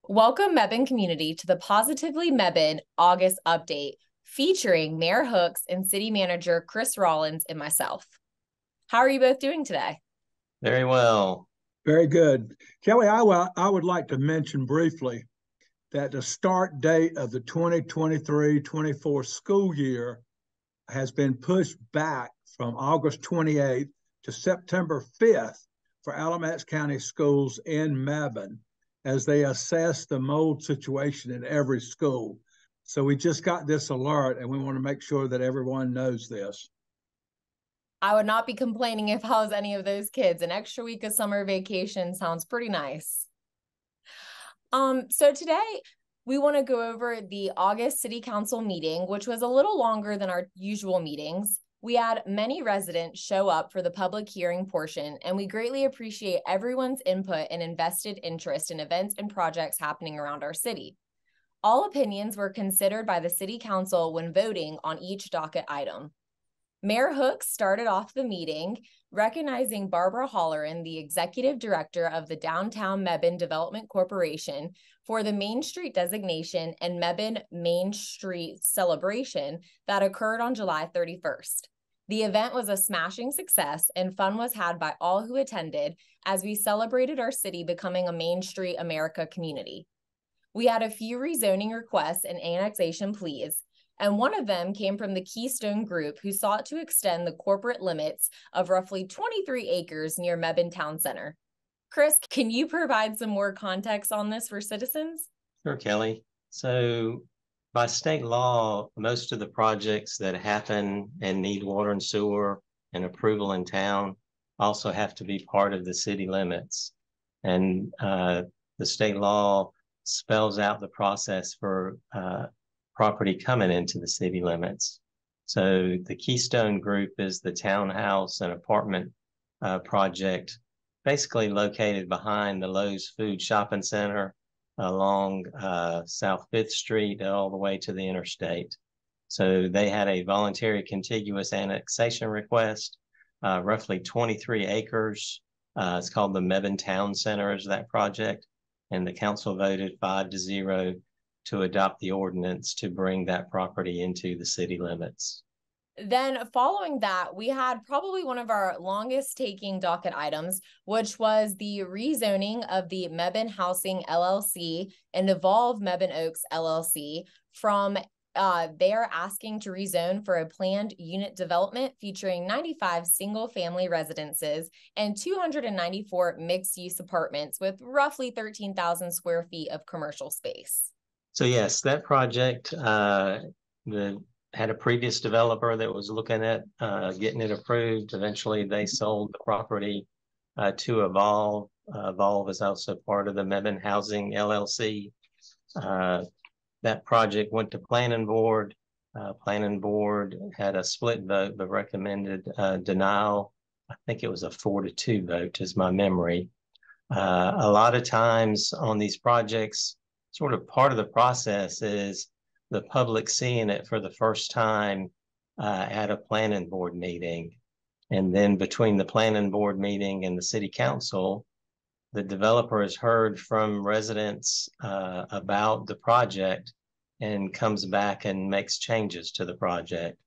Welcome, Mebane community, to the Positively Mebane August update featuring Mayor Hooks and City Manager Chris Rollins and myself. How are you both doing today? Very well. Very good. Kelly, I would like to mention briefly that the start date of the 2023-24 school year has been pushed back from August 28th to September 5th for Alamance County schools in Mebane as they assess the mold situation in every school. So we just got this alert and we want to make sure that everyone knows this. I would not be complaining if I was any of those kids. An extra week of summer vacation sounds pretty nice. So today we want to go over the August City Council meeting, which was a little longer than our usual meetings. We had many residents show up for the public hearing portion, and we greatly appreciate everyone's input and invested interest in events and projects happening around our city. All opinions were considered by the City Council when voting on each docket item. Mayor Hooks started off the meeting recognizing Barbara Holleran, the Executive Director of the Downtown Mebane Development Corporation, for the Main Street designation and Mebane Main Street celebration that occurred on July 31st. The event was a smashing success and fun was had by all who attended as we celebrated our city becoming a Main Street America community. We had a few rezoning requests and annexation pleas, and one of them came from the Keystone Group, who sought to extend the corporate limits of roughly 23 acres near Mebane Town Center. Chris, can you provide some more context on this for citizens? Sure, Kelly. So by state law, most of the projects that happen and need water and sewer and approval in town also have to be part of the city limits. And the state law spells out the process for property coming into the city limits. So the Keystone Group is the townhouse and apartment project, basically located behind the Lowe's Food Shopping Center along South 5th Street all the way to the interstate. So they had a voluntary contiguous annexation request, roughly 23 acres. It's called the Mebane Town Center is that project. And the council voted 5-0 to adopt the ordinance to bring that property into the city limits. Then following that, we had probably one of our longest taking docket items, which was the rezoning of the Mebane Housing LLC and Evolve Mebane Oaks LLC from they are asking to rezone for a planned unit development featuring 95 single-family residences and 294 mixed-use apartments with roughly 13,000 square feet of commercial space. So yes, that project had a previous developer that was looking at getting it approved. Eventually, they sold the property to Evolve. Evolve is also part of the Mebane Housing LLC. That project went to planning board. Planning board had a split vote, but recommended denial. I think it was a 4-2 vote, is my memory. A lot of times on these projects, sort of part of the process is the public seeing it for the first time at a planning board meeting. And then between the planning board meeting and the city council, the developer has heard from residents about the project and comes back and makes changes to the project.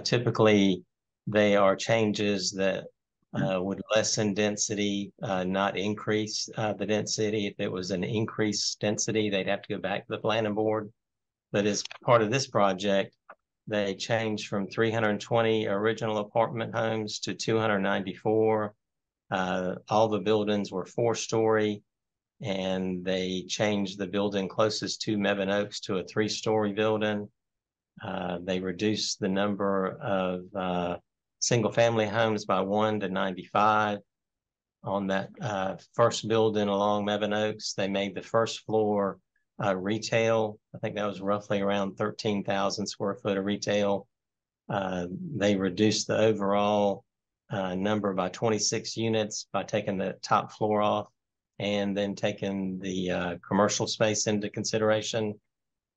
Typically, they are changes that would lessen density, not increase the density. If it was an increased density, they'd have to go back to the planning board. But as part of this project, they changed from 320 original apartment homes to 294. All the buildings were 4-story, and they changed the building closest to Mebane Oaks to a 3-story building. They reduced the number of single-family homes by 1 to 95. On that first building along Mebane Oaks, they made the first floor retail. I think that was roughly around 13,000 square foot of retail. They reduced the overall number by 26 units by taking the top floor off and then taking the commercial space into consideration.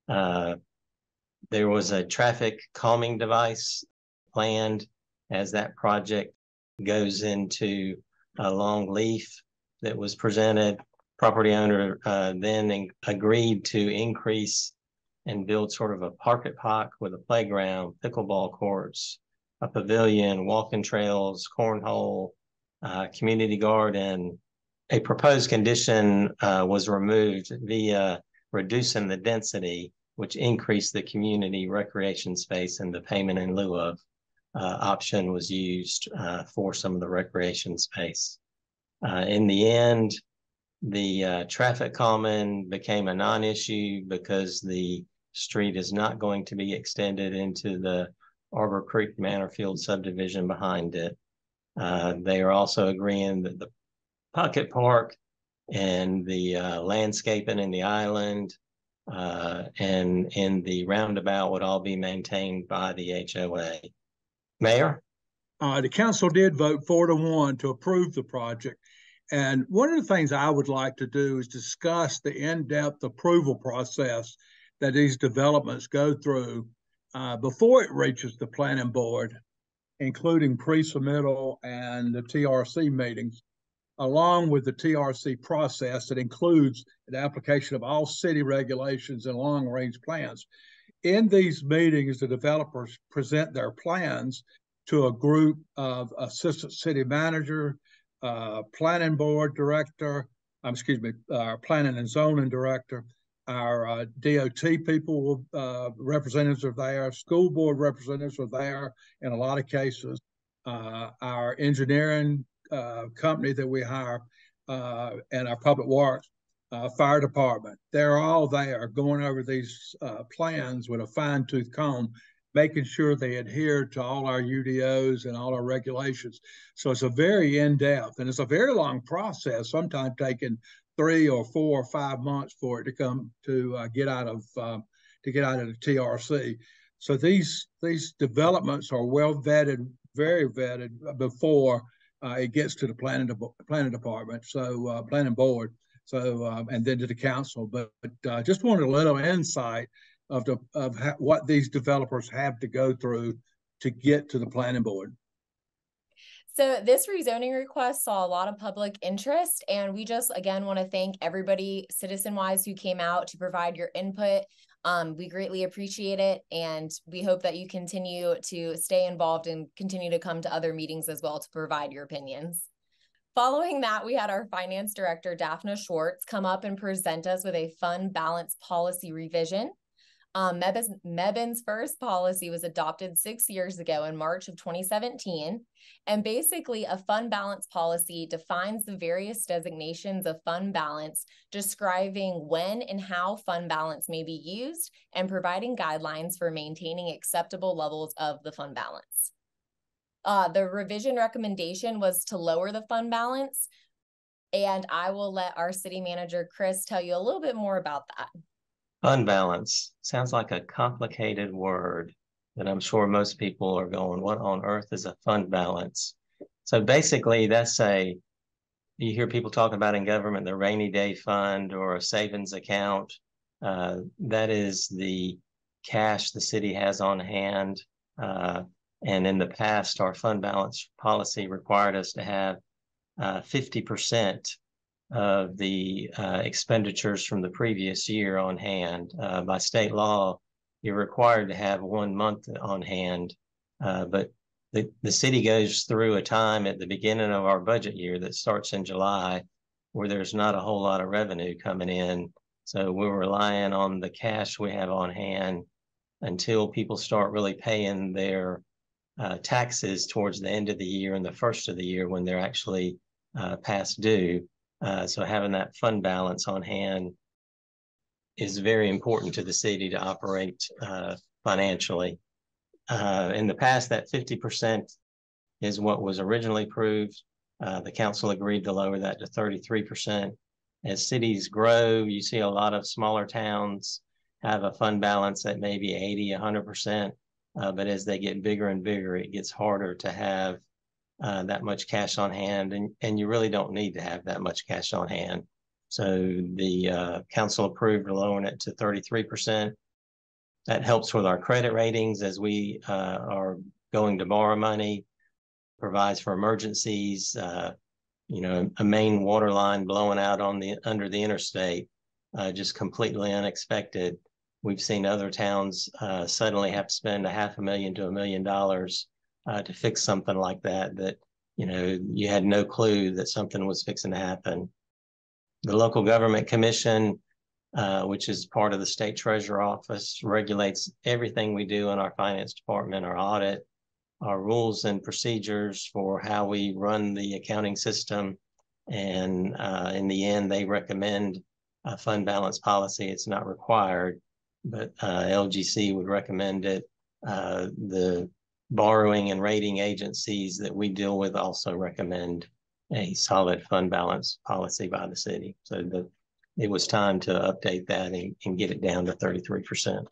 There was a traffic calming device planned as that project goes into a long leaf that was presented. property owner then agreed to increase and build sort of a pocket park with a playground, pickleball courts, a pavilion, walking trails, cornhole, community garden. A proposed condition was removed via reducing the density, which increased the community recreation space, and the payment in lieu of option was used for some of the recreation space. In the end, the traffic calming became a non-issue because the street is not going to be extended into the Arbor Creek Manorfield subdivision behind it. They are also agreeing that the pocket park and the landscaping in the island and in the roundabout would all be maintained by the HOA. Mayor? The council did vote 4-1 to approve the project. And one of the things I would like to do is discuss the in-depth approval process that these developments go through before it reaches the planning board, including pre-submittal and the TRC meetings, along with the TRC process that includes the application of all city regulations and long-range plans. In these meetings, the developers present their plans to a group of assistant city manager, planning board director, our planning and zoning director, our DOT people, representatives are there, school board representatives are there in a lot of cases, our engineering company that we hire, and our public works, fire department. They're all there going over these plans with a fine-tooth comb, making sure they adhere to all our UDOs and all our regulations. So it's a very in-depth, and it's a very long process, sometimes taking 3 or 4 or 5 months for it to come to get out of the TRC. So these developments are well vetted, very vetted before it gets to the planning department, so planning board, so and then to the council. But just wanted a little insight of what these developers have to go through to get to the planning board. So this rezoning request saw a lot of public interest, and we just, again, want to thank everybody citizen-wise who came out to provide your input. We greatly appreciate it, and we hope that you continue to stay involved and continue to come to other meetings as well to provide your opinions. Following that, we had our finance director, Daphne Schwartz, come up and present us with a fund balance policy revision. Mebane's first policy was adopted 6 years ago in March of 2017. And basically, a fund balance policy defines the various designations of fund balance, describing when and how fund balance may be used and providing guidelines for maintaining acceptable levels of the fund balance. The revision recommendation was to lower the fund balance, and I will let our city manager, Chris, tell you a little bit more about that. Fund balance sounds like a complicated word that I'm sure most people are going, what on earth is a fund balance? So basically, you hear people talk about in government, the rainy day fund or a savings account. That is the cash the city has on hand. And in the past, our fund balance policy required us to have 50% of the expenditures from the previous year on hand. By state law, you're required to have 1 month on hand, but the city goes through a time at the beginning of our budget year that starts in July where there's not a whole lot of revenue coming in. So we're relying on the cash we have on hand until people start really paying their taxes towards the end of the year and the first of the year when they're actually past due. So having that fund balance on hand is very important to the city to operate financially. In the past, that 50% is what was originally approved. The council agreed to lower that to 33%. As cities grow, you see a lot of smaller towns have a fund balance that may be 80, 100%. But as they get bigger and bigger, it gets harder to have that much cash on hand, and you really don't need to have that much cash on hand. So the council approved lowering it to 33%. That helps with our credit ratings as we are going to borrow money, provides for emergencies. a main water line blowing out under the interstate, just completely unexpected. We've seen other towns suddenly have to spend $500,000 to $1 million to fix something like that, you had no clue that something was fixing to happen. The local government commission, which is part of the state treasurer office, regulates everything we do in our finance department, our audit, our rules and procedures for how we run the accounting system. And in the end, they recommend a fund balance policy. It's not required, but LGC would recommend it. The borrowing and rating agencies that we deal with also recommend a solid fund balance policy by the city. So it was time to update that and get it down to 33%.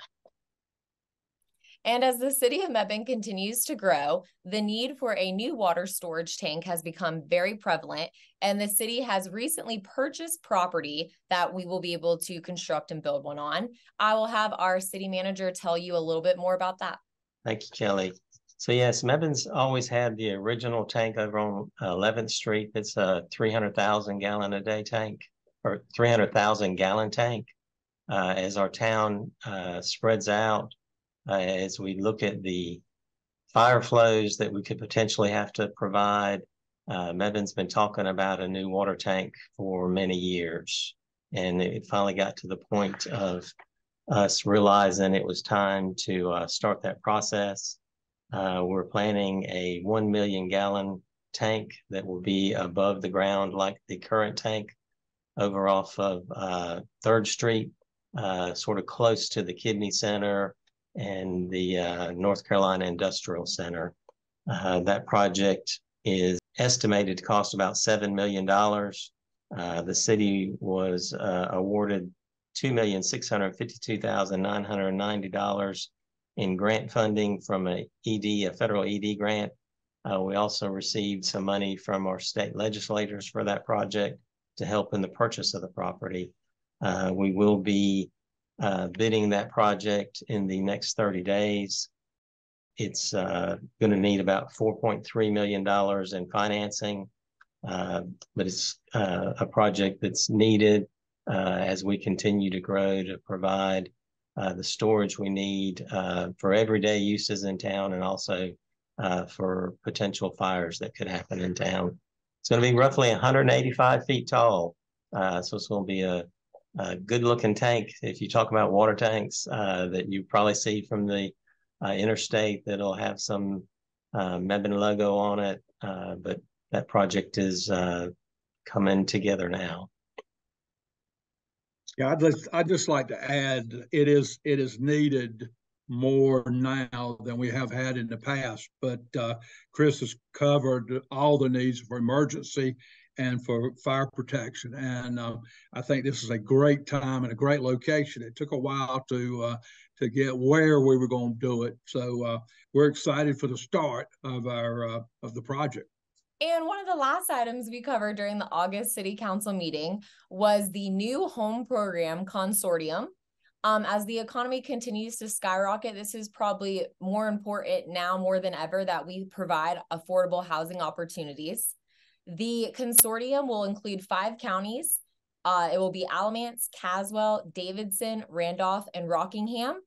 And as the city of Mebane continues to grow, the need for a new water storage tank has become very prevalent, and the city has recently purchased property that we will be able to construct and build one on. I will have our city manager tell you a little bit more about that. Thank you, Kelly. So yes, Mebane's always had the original tank over on 11th Street. It's a 300,000 gallon a day tank, or 300,000 gallon tank. As our town spreads out, as we look at the fire flows that we could potentially have to provide, Mebane's been talking about a new water tank for many years. And it finally got to the point of us realizing it was time to start that process. We're planning a 1 million gallon tank that will be above the ground like the current tank over off of 3rd Street, sort of close to the Kidney Center and the North Carolina Industrial Center. That project is estimated to cost about $7 million. The city was awarded $2,652,990 in grant funding from a federal ED grant. We also received some money from our state legislators for that project to help in the purchase of the property. We will be bidding that project in the next 30 days. It's going to need about $4.3 million in financing, but it's a project that's needed as we continue to grow to provide the storage we need for everyday uses in town, and also for potential fires that could happen in town. It's going to be roughly 185 feet tall. So it's going to be a good looking tank. If you talk about water tanks that you probably see from the interstate, that'll have some Mebane logo on it. But that project is coming together now. Yeah, I'd just like to add, it is needed more now than we have had in the past. But Chris has covered all the needs for emergency and for fire protection, and I think this is a great time and a great location. It took a while to get where we were going to do it, so we're excited for the start of the project. And one of the last items we covered during the August City Council meeting was the new home program consortium. As the economy continues to skyrocket, this is probably more important now more than ever that we provide affordable housing opportunities. The consortium will include 5 counties. It will be Alamance, Caswell, Davidson, Randolph, and Rockingham.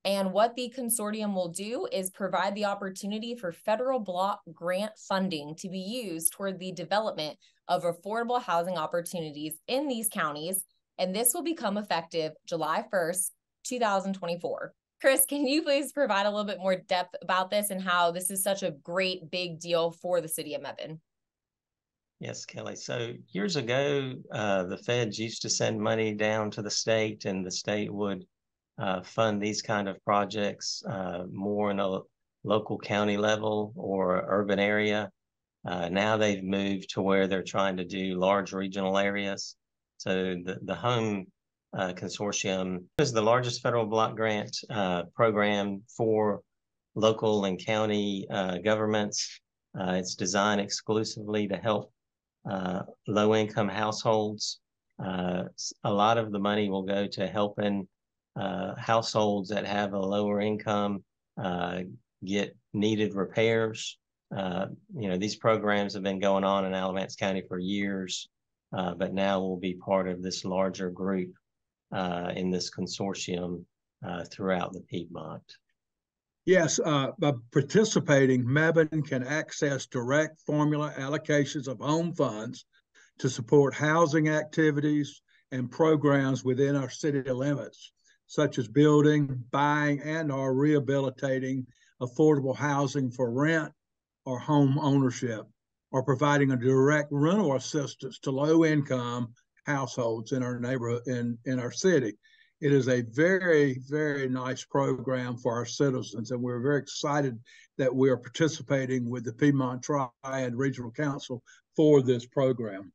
And what the consortium will do is provide the opportunity for federal block grant funding to be used toward the development of affordable housing opportunities in these counties. And this will become effective July 1st, 2024. Chris, can you please provide a little bit more depth about this and how this is such a great big deal for the city of Mebane? Yes, Kelly. So years ago, the feds used to send money down to the state, and the state would fund these kind of projects more in a local county level or urban area. Now they've moved to where they're trying to do large regional areas. So the home consortium is the largest federal block grant program for local and county governments. It's designed exclusively to help low-income households. A lot of the money will go to helping households that have a lower income get needed repairs. These programs have been going on in Alamance County for years, but now we'll be part of this larger group in this consortium throughout the Piedmont. Yes, by participating, Mebane can access direct formula allocations of home funds to support housing activities and programs within our city limits, such as building, buying, and/or rehabilitating affordable housing for rent or home ownership, or providing a direct rental assistance to low-income households in our neighborhood, in our city. It is a very, very nice program for our citizens, and we're very excited that we are participating with the Piedmont Triad Regional Council for this program.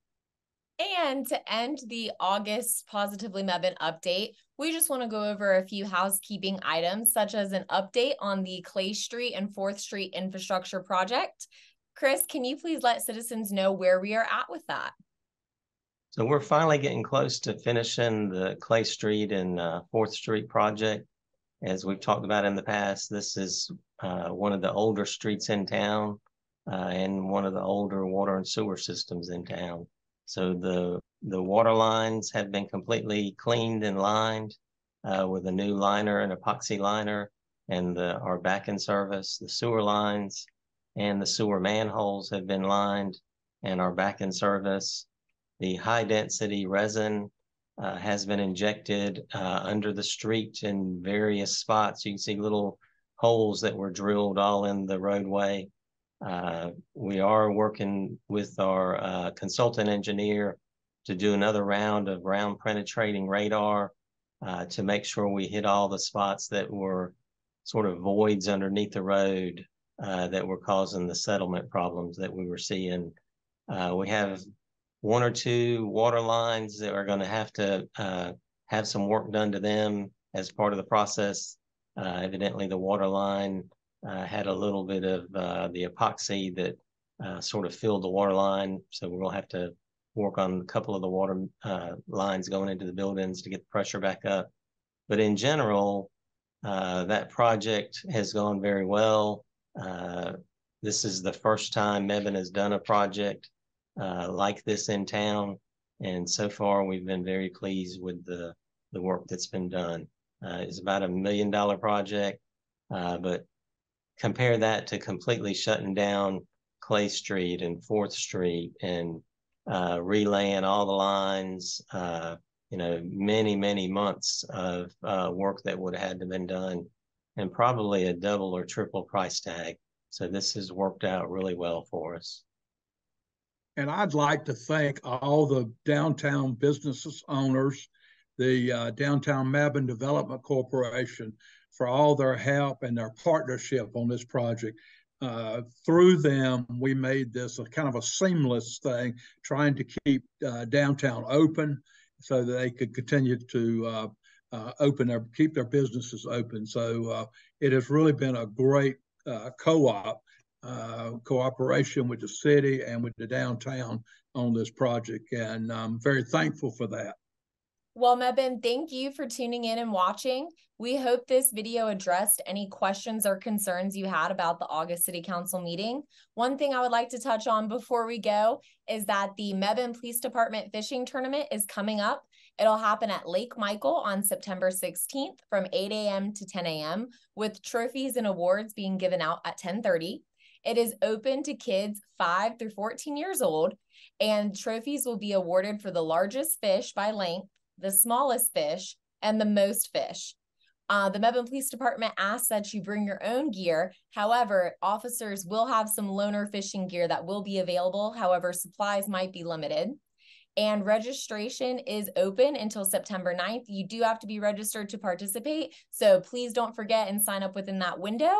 And to end the August Positively Mebane update, we just want to go over a few housekeeping items, such as an update on the Clay Street and 4th Street infrastructure project. Chris, can you please let citizens know where we are at with that? So we're finally getting close to finishing the Clay Street and 4th Street project. As we've talked about in the past, this is one of the older streets in town and one of the older water and sewer systems in town. So the water lines have been completely cleaned and lined with a new liner and epoxy liner, and our back-end service, the sewer lines and the sewer manholes have been lined and our back-end service. The high-density resin has been injected under the street in various spots. You can see little holes that were drilled all in the roadway. We are working with our consultant engineer to do another round of ground penetrating radar to make sure we hit all the spots that were sort of voids underneath the road that were causing the settlement problems that we were seeing. We have 1 or 2 water lines that are going to have some work done to them as part of the process. Evidently, the water line had a little bit of the epoxy that sort of filled the water line. So we'll have to work on a couple of the water lines going into the buildings to get the pressure back up. But in general, that project has gone very well. This is the first time Mebane has done a project like this in town. And so far, we've been very pleased with the work that's been done. It's about $1 million project, but compare that to completely shutting down Clay Street and 4th Street and relaying all the lines, many, many months of work that would have had to been done, and probably a double or triple price tag. So this has worked out really well for us. And I'd like to thank all the downtown businesses owners, the Downtown Mebane Development Corporation, for all their help and their partnership on this project. Through them, we made this a kind of a seamless thing, trying to keep downtown open so that they could continue to keep their businesses open. So it has really been a great cooperation with the city and with the downtown on this project, and I'm very thankful for that. Well, Mebane, thank you for tuning in and watching. We hope this video addressed any questions or concerns you had about the August City Council meeting. One thing I would like to touch on before we go is that the Mebane Police Department fishing tournament is coming up. It'll happen at Lake Michael on September 16th from 8 a.m. to 10 a.m. with trophies and awards being given out at 10:30. It is open to kids 5 through 14 years old, and trophies will be awarded for the largest fish by length, the smallest fish, and the most fish. The Mebane Police Department asks that you bring your own gear. However, officers will have some loaner fishing gear that will be available. However, supplies might be limited. And registration is open until September 9th. You do have to be registered to participate, so please don't forget and sign up within that window.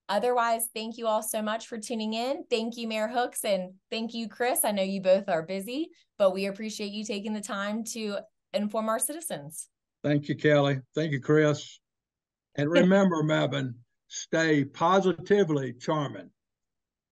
Otherwise, thank you all so much for tuning in. Thank you, Mayor Hooks, and thank you, Chris. I know you both are busy, but we appreciate you taking the time to inform our citizens. Thank you, Kelly. Thank you, Chris. And remember, Mebane, stay positively charming.